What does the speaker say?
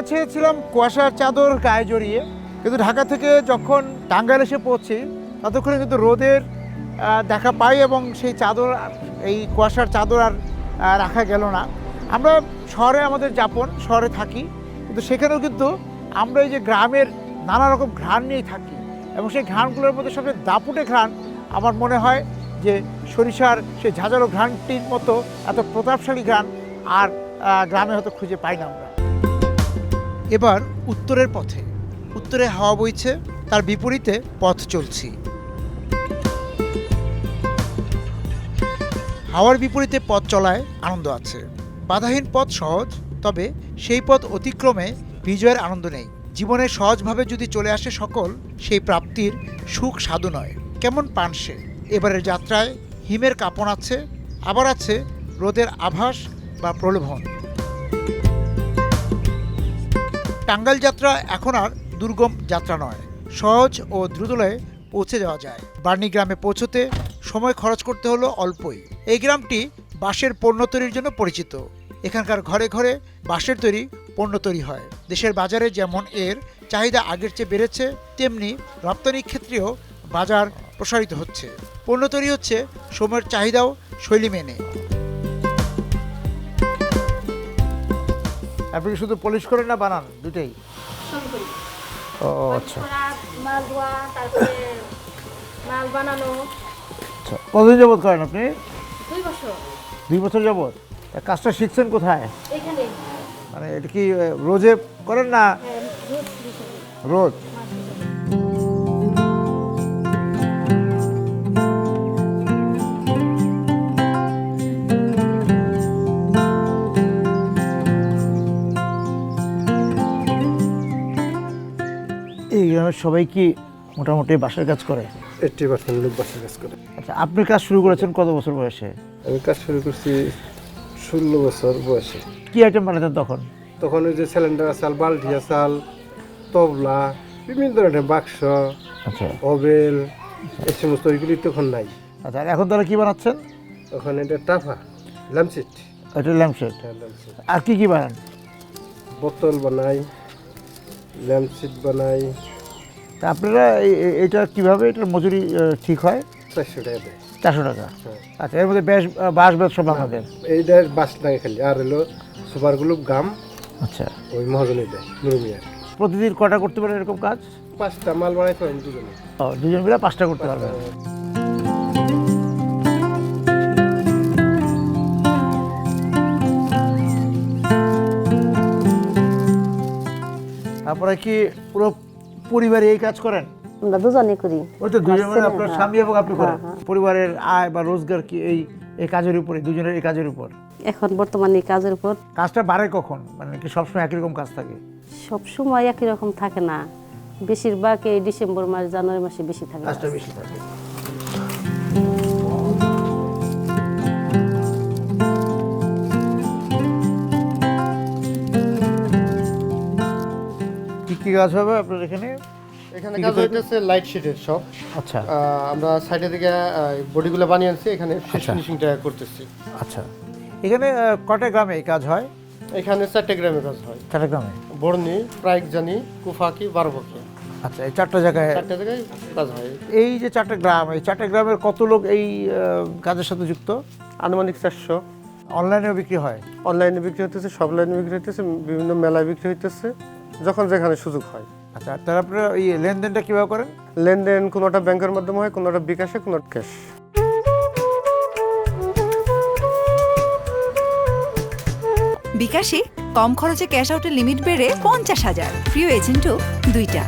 চেয়েছিলাম কুয়াশার চাদর গায়ে জড়িয়ে, কিন্তু ঢাকা থেকে যখন টাঙ্গাইল এসে পৌঁছি ততক্ষণে কিন্তু রোদের দেখা পাই এবং সেই চাদর, এই কুয়াশার চাদর আর রাখা গেল না। আমরা শহরে আমাদের যাপন, শহরে থাকি, কিন্তু সেখানেও কিন্তু আমরা এই যে গ্রামের নানা রকম ঘ্রাণ নিয়েই থাকি এবং সেই ঘ্রাণগুলোর মধ্যে সবচেয়ে দাপুটে ঘ্রাণ আমার মনে হয় যে সরিষার সেই ঝাঁঝালো ঘ্রাণটির মতো এত প্রতাপশালী ঘ্রাণ আর গ্রামে হয়তো খুঁজে পাই না আমরা। এবার উত্তরের পথে, উত্তরে হাওয়া বইছে, তার বিপরীতে পথ চলছি। হাওয়ার বিপরীতে পথ চলায় আনন্দ আছে। বাধাহীন পথ সহজ, তবে সেই পথ অতিক্রমে বিজয়ের আনন্দ নেই। জীবনে সহজভাবে যদি চলে আসে সকল, সেই প্রাপ্তির সুখ সাধু নয়। কেমন পান সে? এবারের যাত্রায় হিমের কাঁপন আছে, আবার আছে রোদের আভাস বা প্রলোভন। টাঙ্গাইল যাত্রা এখন আর দুর্গম যাত্রা নয়, সহজ ও দ্রুতলয়ে পৌঁছে যাওয়া যায়। বার্নি গ্রামে পৌঁছতে সময় খরচ করতে হলো অল্পই। এই গ্রামটি বাঁশের পণ্য তৈরির জন্য পরিচিত। এখানকার ঘরে ঘরে বাঁশের তৈরি পণ্য তৈরি হয়। দেশের বাজারে যেমন এর চাহিদা আগের চেয়ে বেড়েছে, তেমনি রপ্তানির ক্ষেত্রেও বাজার প্রসারিত হচ্ছে। পণ্য তৈরি হচ্ছে সময়ের চাহিদাও শৈলী মেনে। আপনি শুধু পলিশ করেন না বানান দুটেই? ও আচ্ছা, কতদিন যাবত করেন আপনি? 2 বছর যাবত। কাজটা শিখছেন কোথায়? মানে এটা কি রোজে করেন না? রোজ। এই গ্রামের সবাই কি মোটামুটি বাসার কাজ করে? 80% লোক বাসার কাজ করে। আচ্ছা, আপনি কাজ শুরু করেছেন কত বছর বয়সে? আমি কাজ শুরু করছি 16 বছর বয়সে। কি আইটেম বানাতেন তখন? তখন ওই যে সিলিন্ডার চাল, বালটিয়া চাল, তবলা, বিভিন্ন ধরনের বাক্স, আচ্ছা ওভেল, এই সমস্ত ওইগুলি তখন নাই। আচ্ছা, আর এখন তারা কি বানাচ্ছেন? তখন এটা টাফা, ল্যাম্পসেট। এটা ল্যাম্পশেড। আর কি কি বানান? বোতল বানাই, ল্যাম্পসেট বানাই। তা আপনারা এটা কিভাবে, এটার মজুরি ঠিক হয়? 400 টাকা দেয়। 400 টাকা। আচ্ছা, এর মধ্যে বাঁশ বেত সব আমাদের? এইটা বাস লাগে খালি, আর হলো সুপারগুলো গাম। আচ্ছা, ওই মহাজনে দেয়, মুরুমিয়া। প্রতিদিন কটা করতে পারেন এরকম কাজ? 5টা মাল বানাইতে পারেন দুজনে। ও, দুজন মিলে 5টা করতে পারবেন। তারপরে কি পুরো পরিবারে এই কাজ করেন? আমরা দুজনে করি। ওই তো দুজন মিলে, আপনার স্বামী এবং আপনি করেন। পরিবারের আয় বা রোজগার কি এই কাজের উপরে, দুজনের এই কাজের উপর? এখন বর্তমানে এই কাজের উপর। কাজটা বাড়ে কখন? মানে কি সবসময় একই রকম কাজ থাকে? সব সময় একই রকম থাকে না, বেশিরভাগ এই ডিসেম্বর মাস, জানুয়ারি মাসে বেশি থাকে। কাজটা বেশি থাকে। কি কি কাজ হবে আপনার এখানে? এখানে কাজ হইতেছে লাইট শেডের সব। আচ্ছা, আমরা সাইডে থেকে বডিগুলো বানিয়ে আনছি, এখানে শেষ ফিনিশিংটা করতেছি। আচ্ছা, এখানে কটা গ্রামে এই কাজ হয়? এখানে 4টে গ্রামে কাজ হয়। 4টা গ্রামে? বর্ণি, প্রাইকজানি, কুফাকি, বারবকি। আচ্ছা, এই 4টা জায়গায় 4টে জায়গায় কাজ হয়। এই যে 4টা গ্রাম, এই 4টা গ্রামের কত লোক এই কাজের সাথে যুক্ত? আনুমানিক 400। অনলাইনেও বিক্রি হয়? অনলাইনে বিক্রি হইতেছে, সব লাইনে বিক্রি হইতেছে, বিভিন্ন মেলায় বিক্রি হইতেছে, যখন যেখানে সুযোগ হয়। আচ্ছা, তার আপনারা এই লেনদেনটা কীভাবে করেন? লেনদেন কোনোটা ব্যাংকের মাধ্যমে হয়, কোনোটা বিকাশে, কোনোটা ক্যাশ। বিকাশে কম খরচে ক্যাশ আউটের লিমিট বেড়ে 50,000, প্রিয় এজেন্টও 2টা।